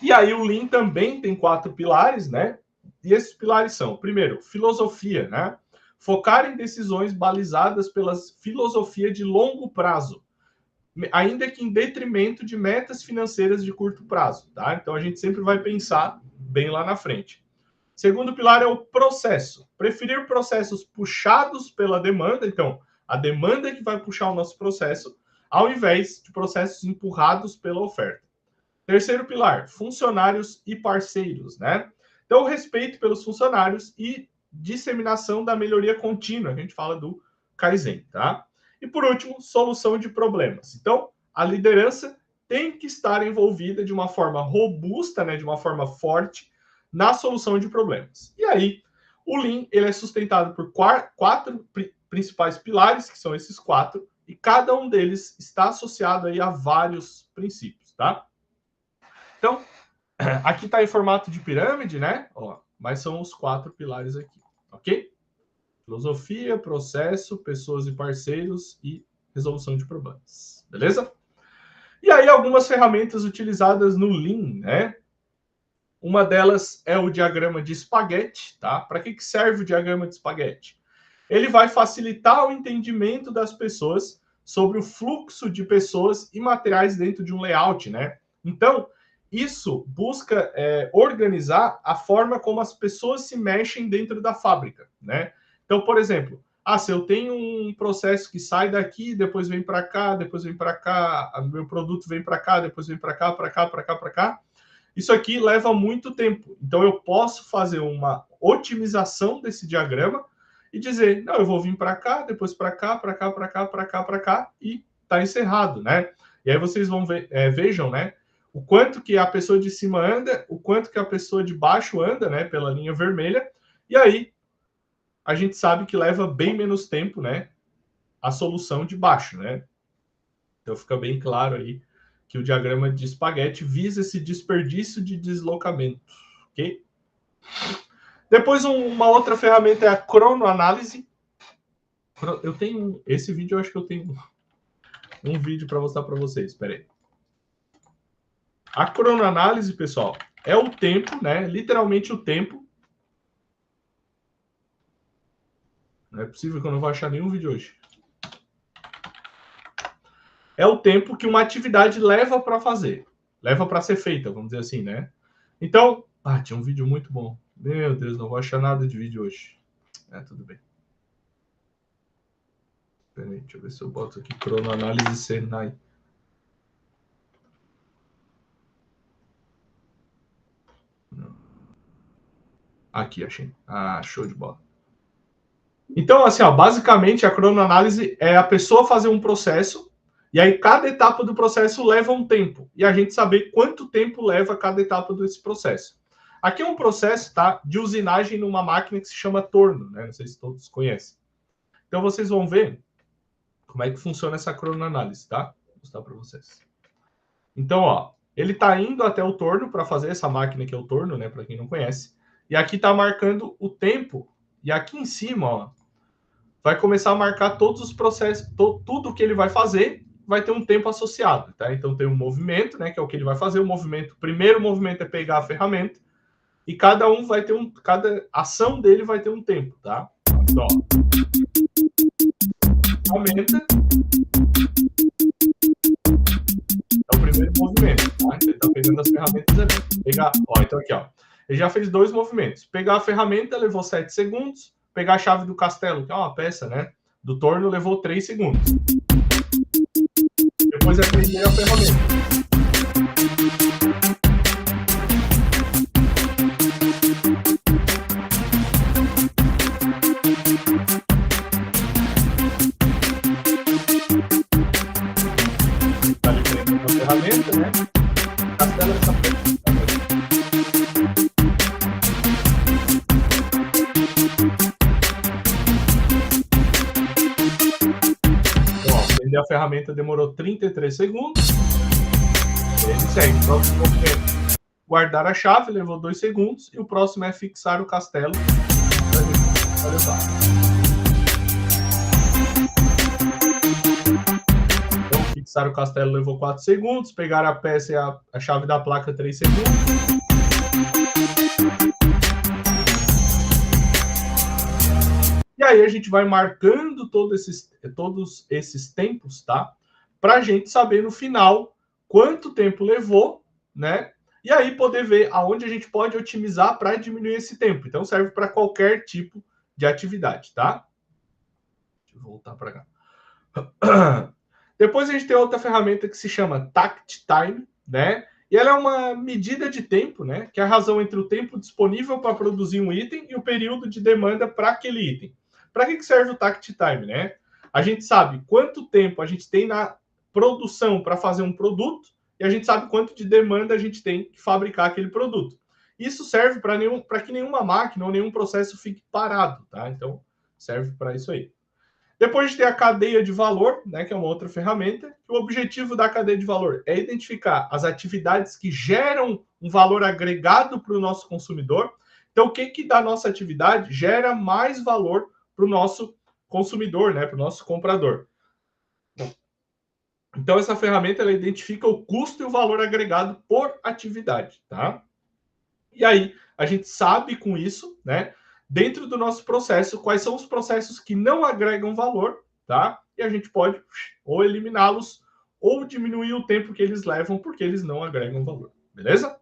E aí o Lean também tem 4 pilares, né? E esses pilares são, primeiro, filosofia, né? Focar em decisões balizadas pela filosofia de longo prazo, ainda que em detrimento de metas financeiras de curto prazo, tá? Então a gente sempre vai pensar bem lá na frente. Segundo pilar é o processo. Preferir processos puxados pela demanda, então a demanda é que vai puxar o nosso processo, ao invés de processos empurrados pela oferta. Terceiro pilar, funcionários e parceiros, né? Então, respeito pelos funcionários e disseminação da melhoria contínua. A gente fala do Kaizen, tá? E por último, solução de problemas. Então, a liderança tem que estar envolvida de uma forma robusta, né, de uma forma forte, na solução de problemas. E aí, o Lean ele é sustentado por 4 principais pilares, que são esses 4, e cada um deles está associado aí a vários princípios, tá? Então, aqui está em formato de pirâmide, né? Ó, mas são os 4 pilares aqui, ok? Filosofia, processo, pessoas e parceiros e resolução de problemas, beleza? E aí algumas ferramentas utilizadas no Lean, né? Uma delas é o diagrama de espaguete, tá? Para que serve o diagrama de espaguete? Ele vai facilitar o entendimento das pessoas sobre o fluxo de pessoas e materiais dentro de um layout, né? Então, isso busca organizar a forma como as pessoas se mexem dentro da fábrica, né? Então, por exemplo, se eu tenho um processo que sai daqui, depois vem para cá, depois vem para cá, meu produto vem para cá, depois vem para cá, para cá, para cá, para cá. Isso aqui leva muito tempo. Então, eu posso fazer uma otimização desse diagrama e dizer, não, eu vou vir para cá, depois para cá, para cá, para cá, para cá, para cá, e está encerrado, né? E aí vocês vão ver, vejam, né? O quanto que a pessoa de cima anda, o quanto que a pessoa de baixo anda, né? Pela linha vermelha. E aí, a gente sabe que leva bem menos tempo, né? A solução de baixo, né? Então, fica bem claro aí que o diagrama de espaguete visa esse desperdício de deslocamento, ok? Depois, uma outra ferramenta é a cronoanálise. Eu tenho esse vídeo, eu acho que eu tenho um vídeo para mostrar para vocês. Espera aí. A cronoanálise, pessoal, é o tempo, né? Literalmente o tempo. Não é possível que eu não vou achar nenhum vídeo hoje. É o tempo que uma atividade leva para fazer. Leva para ser feita, vamos dizer assim, né? Então, tinha um vídeo muito bom. Meu Deus, não vou achar nada de vídeo hoje. Tudo bem. Peraí, deixa eu ver se eu boto aqui cronoanálise Senai. Aqui, achei. Show de bola. Então, assim, basicamente a cronoanálise é a pessoa fazer um processo e aí cada etapa do processo leva um tempo. E a gente saber quanto tempo leva cada etapa desse processo. Aqui é um processo, tá, de usinagem numa máquina que se chama torno, né? Não sei se todos conhecem. Então, vocês vão ver como é que funciona essa cronoanálise, tá? Vou mostrar para vocês. Então, ó, ele está indo até o torno para fazer essa máquina que é o torno, né? Para quem não conhece. E aqui está marcando o tempo. E aqui em cima, ó, vai começar a marcar todos os processos, tudo que ele vai fazer, vai ter um tempo associado, tá? Então tem um movimento, né? Que é o que ele vai fazer. O primeiro movimento é pegar a ferramenta. e cada um vai ter cada ação dele vai ter um tempo, tá? Então, ferramenta é o primeiro movimento, tá? Ele tá pegando as ferramentas ali. Pegar, ó, então aqui, ó. Ele já fez 2 movimentos. Pegar a ferramenta levou 7 segundos. Pegar a chave do castelo, que é uma peça, né? Do torno, levou 3 segundos. Depois é prender a ferramenta. Tá ali prendendo a ferramenta, né? O castelo está preso. Então, ó, prender a ferramenta demorou 33 segundos. Ele segue. O próximo movimento, guardar a chave, levou 2 segundos. E o próximo é fixar o castelo. Olha só. Então, fixar o castelo levou 4 segundos. Pegar a peça e a chave da placa, 3 segundos. E aí a gente vai marcando todos esses tempos, tá? Para a gente saber no final quanto tempo levou, né? E aí poder ver aonde a gente pode otimizar para diminuir esse tempo. Então serve para qualquer tipo de atividade, tá? Deixa eu voltar para cá. Depois a gente tem outra ferramenta que se chama Tact Time, né? E ela é uma medida de tempo, né? Que é a razão entre o tempo disponível para produzir um item e o período de demanda para aquele item. Para que serve o Tact Time, né? A gente sabe quanto tempo a gente tem na produção para fazer um produto e a gente sabe quanto de demanda a gente tem que fabricar aquele produto. Isso serve para que nenhuma máquina ou nenhum processo fique parado, tá? Então, serve para isso aí. Depois de ter a cadeia de valor, né, que é uma outra ferramenta, o objetivo da cadeia de valor é identificar as atividades que geram um valor agregado para o nosso consumidor. Então, o que da nossa atividade gera mais valor para o nosso consumidor, né, para o nosso comprador. Então, essa ferramenta ela identifica o custo e o valor agregado por atividade, tá? E aí, a gente sabe com isso, né, dentro do nosso processo, quais são os processos que não agregam valor, tá? E a gente pode ou eliminá-los ou diminuir o tempo que eles levam porque eles não agregam valor, beleza?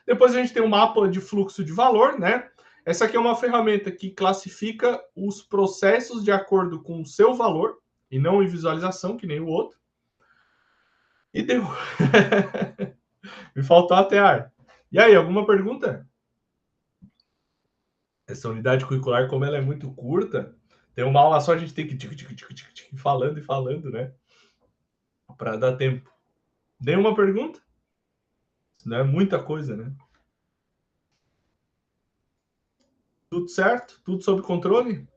Depois a gente tem o mapa de fluxo de valor, né? Essa aqui é uma ferramenta que classifica os processos de acordo com o seu valor e não em visualização, que nem o outro. E deu. Me faltou até ar. E aí, alguma pergunta? Essa unidade curricular, como ela é muito curta, tem uma aula só, a gente tem que ir falando e falando, né? Para dar tempo. Nenhuma pergunta? Não é muita coisa, né? Tudo certo? Tudo sob controle?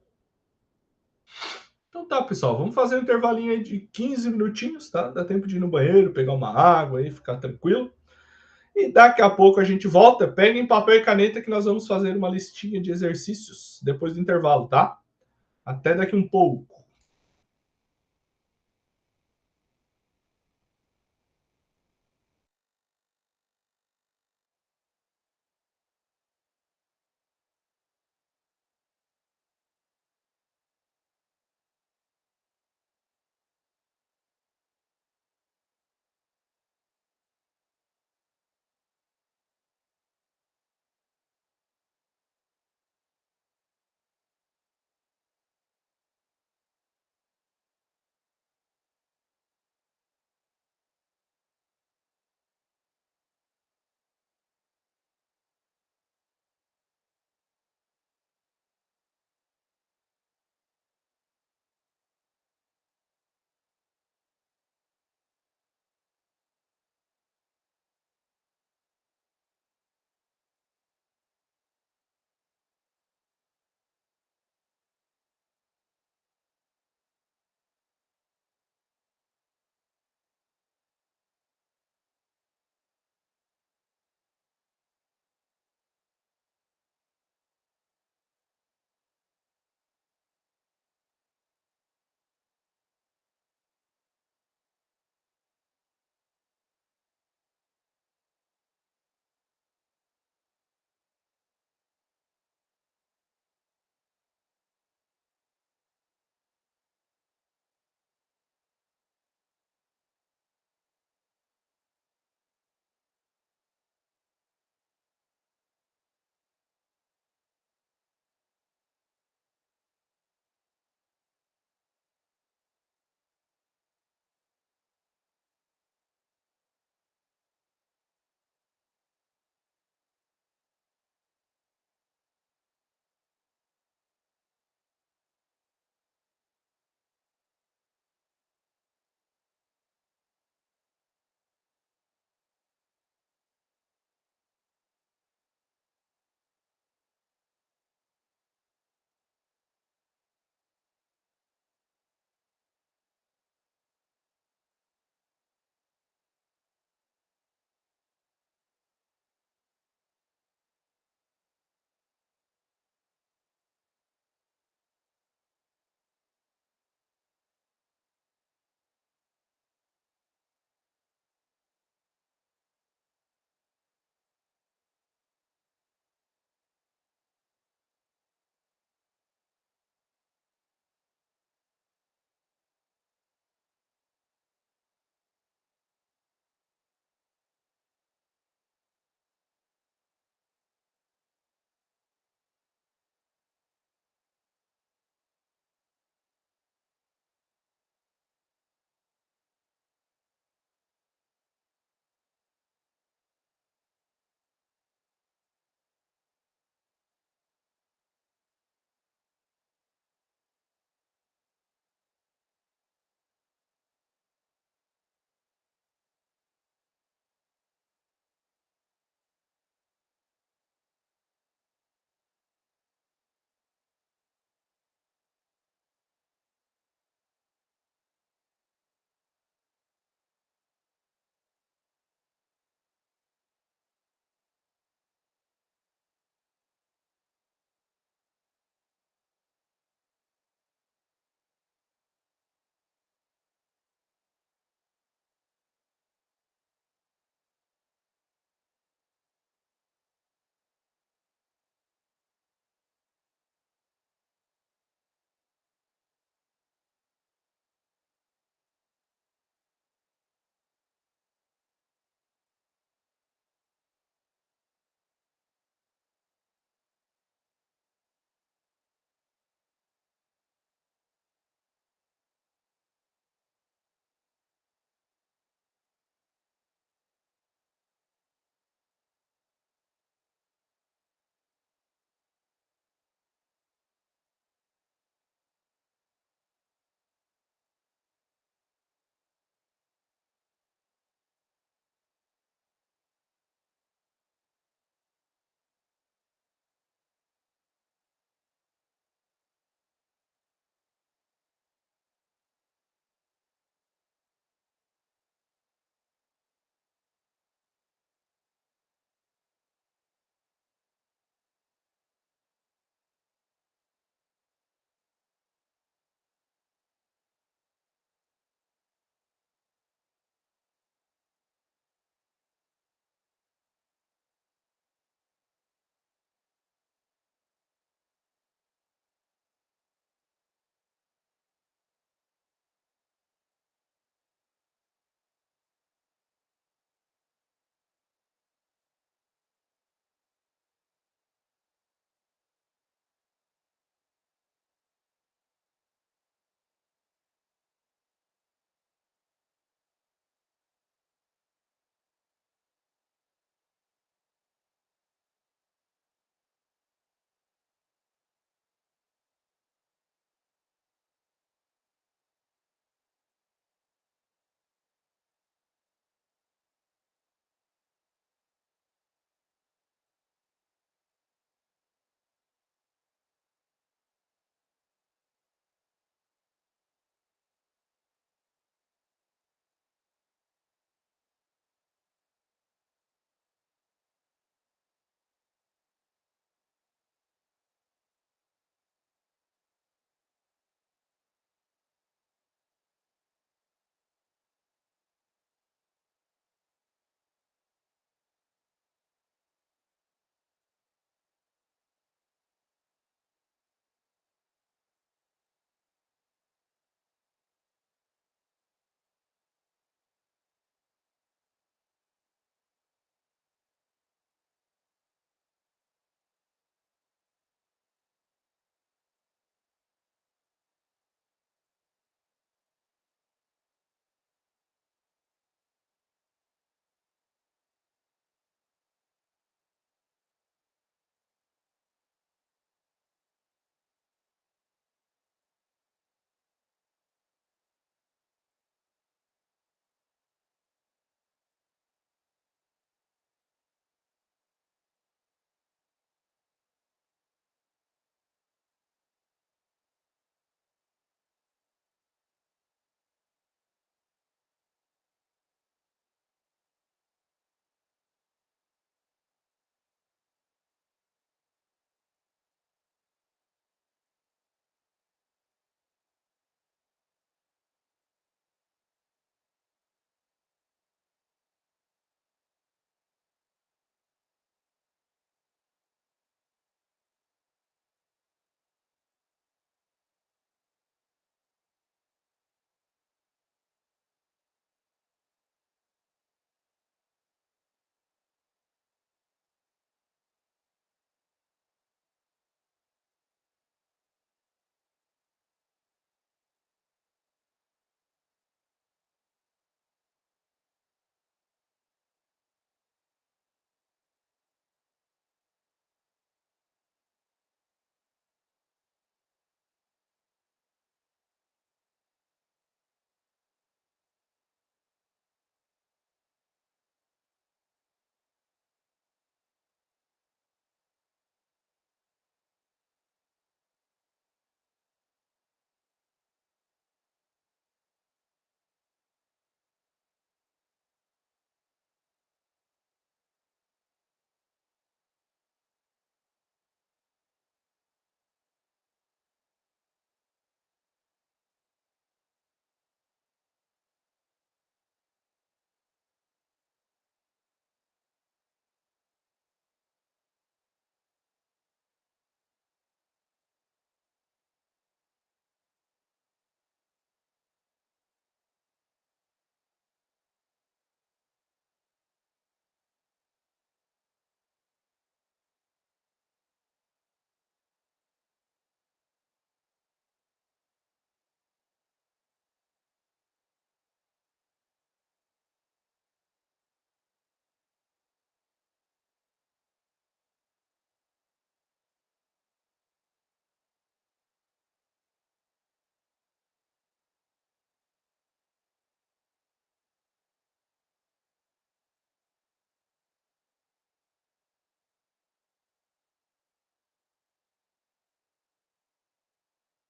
Então tá, pessoal, vamos fazer um intervalinho aí de 15 minutinhos, tá? Dá tempo de ir no banheiro, pegar uma água aí, ficar tranquilo. E daqui a pouco a gente volta. Peguem papel e caneta que nós vamos fazer uma listinha de exercícios depois do intervalo, tá? Até daqui um pouco.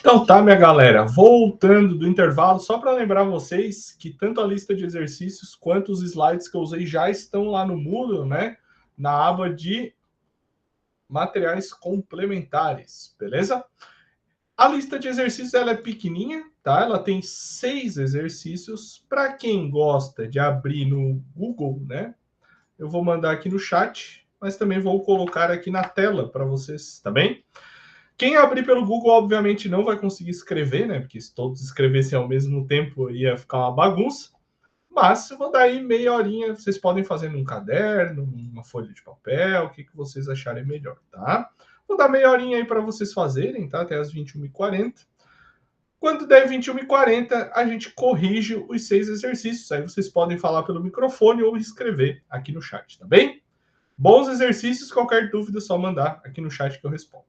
Então tá, minha galera, voltando do intervalo, só para lembrar vocês que tanto a lista de exercícios quanto os slides que eu usei já estão lá no Moodle, né? Na aba de materiais complementares, beleza? A lista de exercícios ela é pequenininha, tá? Ela tem 6 exercícios. Para quem gosta de abrir no Google, né? Eu vou mandar aqui no chat, mas também vou colocar aqui na tela para vocês, tá bem? Quem abrir pelo Google, obviamente, não vai conseguir escrever, né? Porque se todos escrevessem ao mesmo tempo, ia ficar uma bagunça. Mas eu vou dar aí meia horinha, vocês podem fazer num caderno, numa folha de papel, o que, que vocês acharem melhor, tá? Vou dar meia horinha aí para vocês fazerem, tá? Até as 21h40. Quando der 21h40, a gente corrige os 6 exercícios. Aí vocês podem falar pelo microfone ou escrever aqui no chat, tá bem? Bons exercícios, qualquer dúvida é só mandar aqui no chat que eu respondo.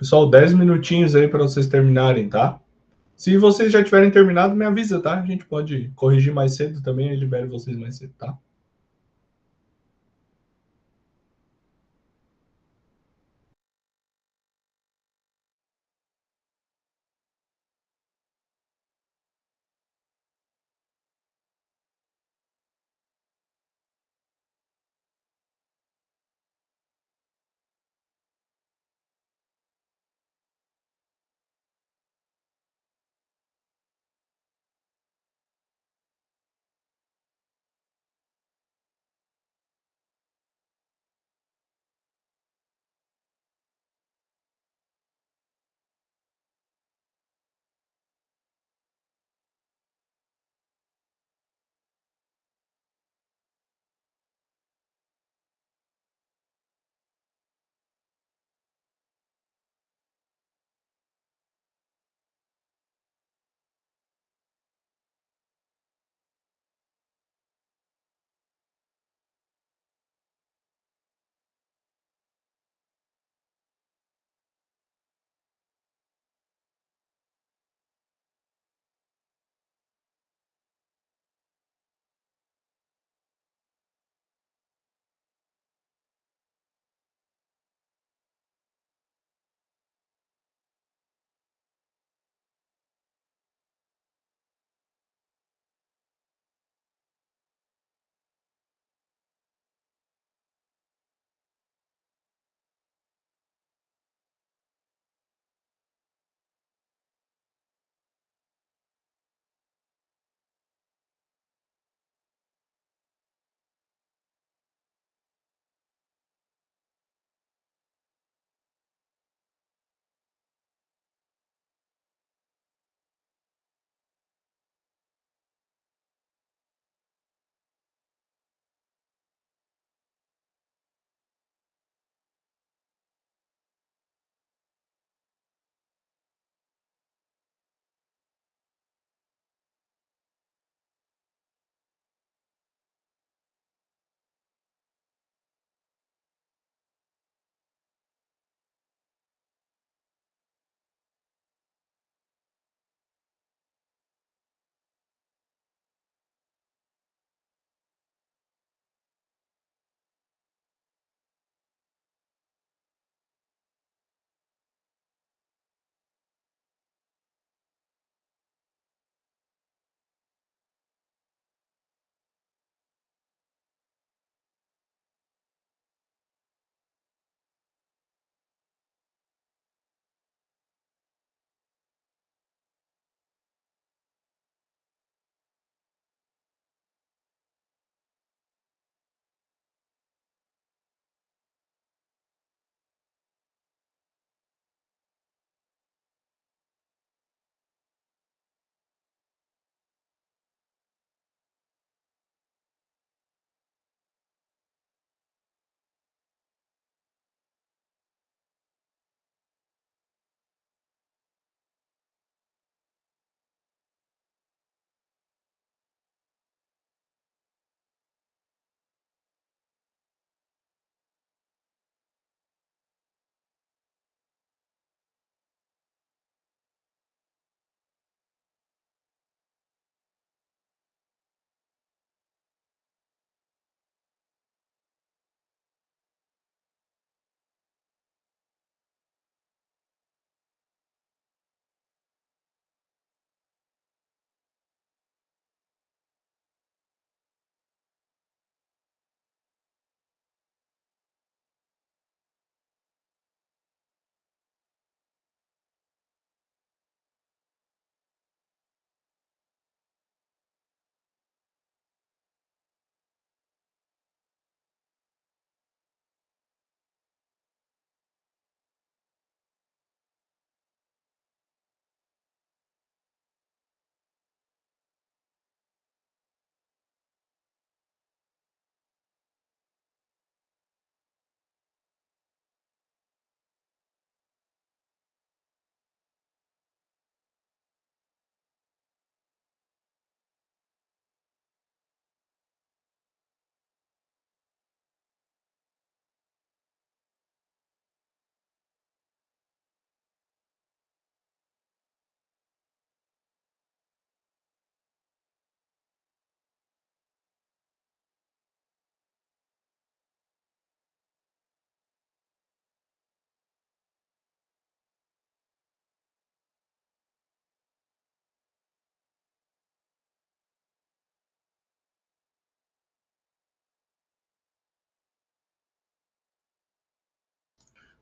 Pessoal, 10 minutinhos aí para vocês terminarem, tá? Se vocês já tiverem terminado, me avisa, tá? A gente pode corrigir mais cedo também, eu libero vocês mais cedo, tá?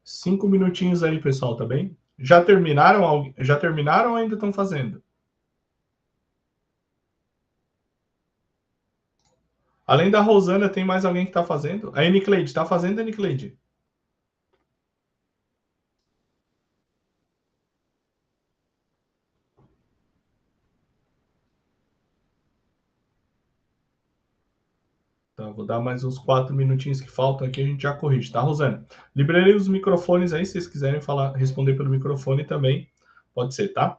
5 minutinhos aí, pessoal, tá bem? Já terminaram? Já terminaram ou ainda estão fazendo? Além da Rosana, tem mais alguém que está fazendo? A Nicleide, está fazendo, Nicleide? Tá, vou dar mais uns 4 minutinhos que faltam aqui, a gente já corrige, tá, Rosana? Liberei os microfones aí, se vocês quiserem falar, responder pelo microfone também, pode ser, tá?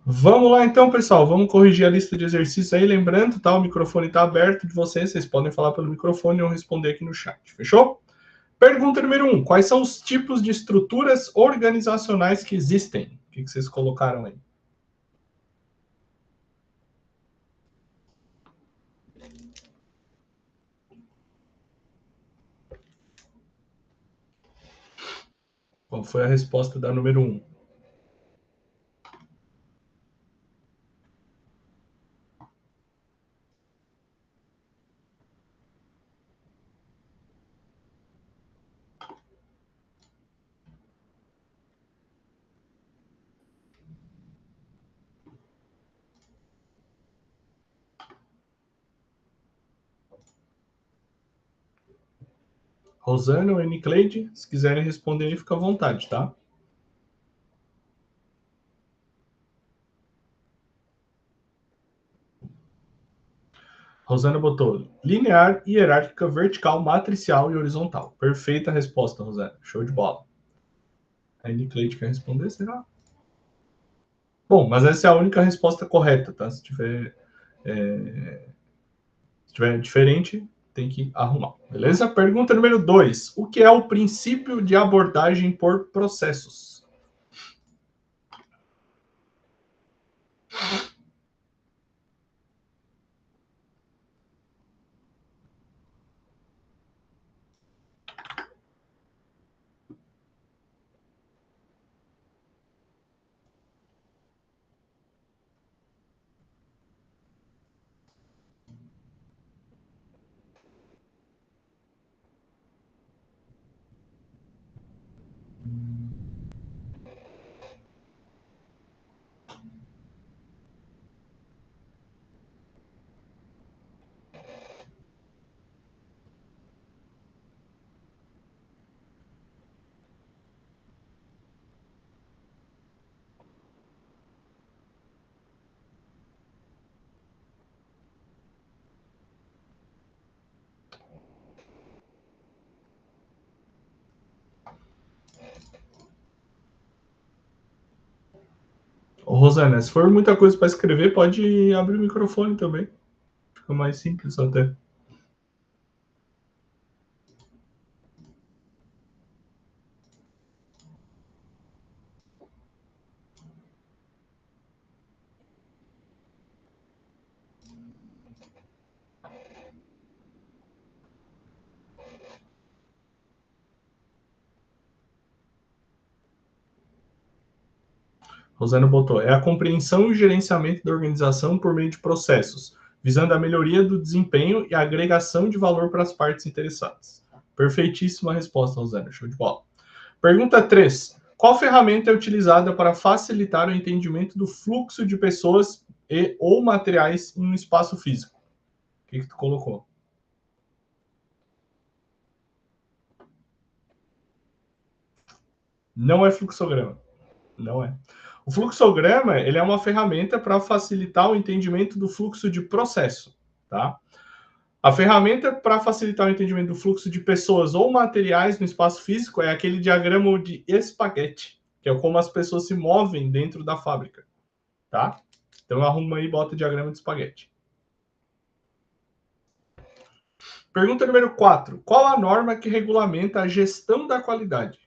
Vamos lá então, pessoal. Vamos corrigir a lista de exercícios aí. Lembrando, tá? O microfone está aberto de vocês. Vocês podem falar pelo microfone ou responder aqui no chat. Fechou? Pergunta número 1. Quais são os tipos de estruturas organizacionais que existem? O que vocês colocaram aí? Qual foi a resposta da número 1? Rosana ou Nicleide? Se quiserem responder aí, fica à vontade, tá? Rosana botou linear, hierárquica, vertical, matricial e horizontal. Perfeita resposta, Rosana. Show de bola. A Nicleide quer responder, será? Bom, mas essa é a única resposta correta, tá? Se tiver diferente, tem que arrumar. Beleza? Pergunta número 2. O que é o princípio de abordagem por processos? Rosana, se for muita coisa para escrever, pode abrir o microfone também. Fica mais simples até. Rosana botou, é a compreensão e gerenciamento da organização por meio de processos, visando a melhoria do desempenho e a agregação de valor para as partes interessadas. Perfeitíssima resposta, Rosana, show de bola. Pergunta 3. Qual ferramenta é utilizada para facilitar o entendimento do fluxo de pessoas e ou materiais em um espaço físico? O que tu colocou? Não é fluxograma. Não é. O fluxograma, ele é uma ferramenta para facilitar o entendimento do fluxo de processo, tá? A ferramenta para facilitar o entendimento do fluxo de pessoas ou materiais no espaço físico é aquele diagrama de espaguete, que é como as pessoas se movem dentro da fábrica, tá? Então arruma aí e bota diagrama de espaguete. Pergunta número 4. Qual a norma que regulamenta a gestão da qualidade?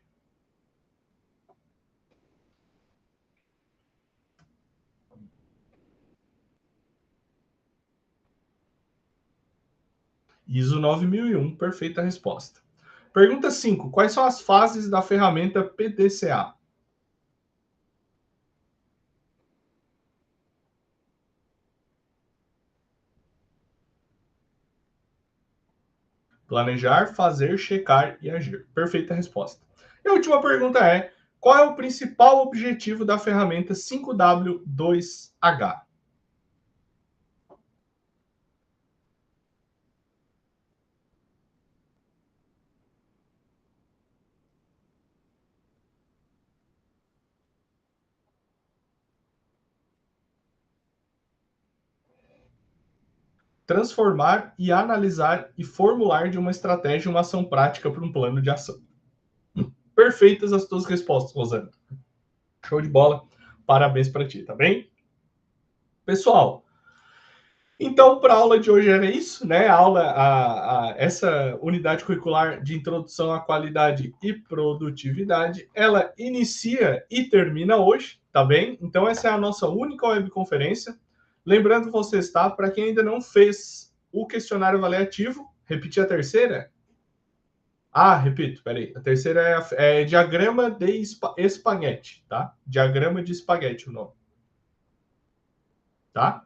ISO 9001, perfeita resposta. Pergunta 5. Quais são as fases da ferramenta PDCA? Planejar, fazer, checar e agir. Perfeita resposta. E a última pergunta é: qual é o principal objetivo da ferramenta 5W2H? Transformar e analisar e formular de uma estratégia uma ação prática para um plano de ação. Perfeitas as tuas respostas, Rosana. Show de bola. Parabéns para ti, tá bem? Pessoal, então, para a aula de hoje era isso, né? Essa unidade curricular de introdução à qualidade e produtividade, ela inicia e termina hoje, tá bem? Então, essa é a nossa única webconferência. Lembrando vocês, tá? Para quem ainda não fez o questionário avaliativo, repetir a terceira? Repito, peraí. A terceira é diagrama de espaguete, tá? Diagrama de espaguete o nome. Tá?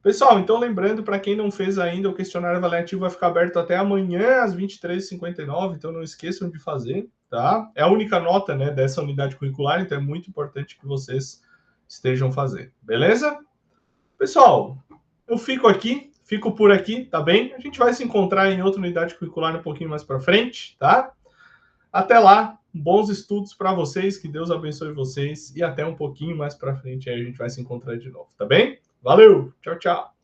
Pessoal, então lembrando, para quem não fez ainda, o questionário avaliativo vai ficar aberto até amanhã, às 23h59, então não esqueçam de fazer, tá? É a única nota, né, dessa unidade curricular, então é muito importante que vocês estejam fazendo, beleza? Pessoal, eu fico por aqui, tá bem? A gente vai se encontrar em outra unidade curricular um pouquinho mais para frente, tá? Até lá, bons estudos para vocês, que Deus abençoe vocês, e até um pouquinho mais para frente aí a gente vai se encontrar de novo, tá bem? Valeu, tchau, tchau.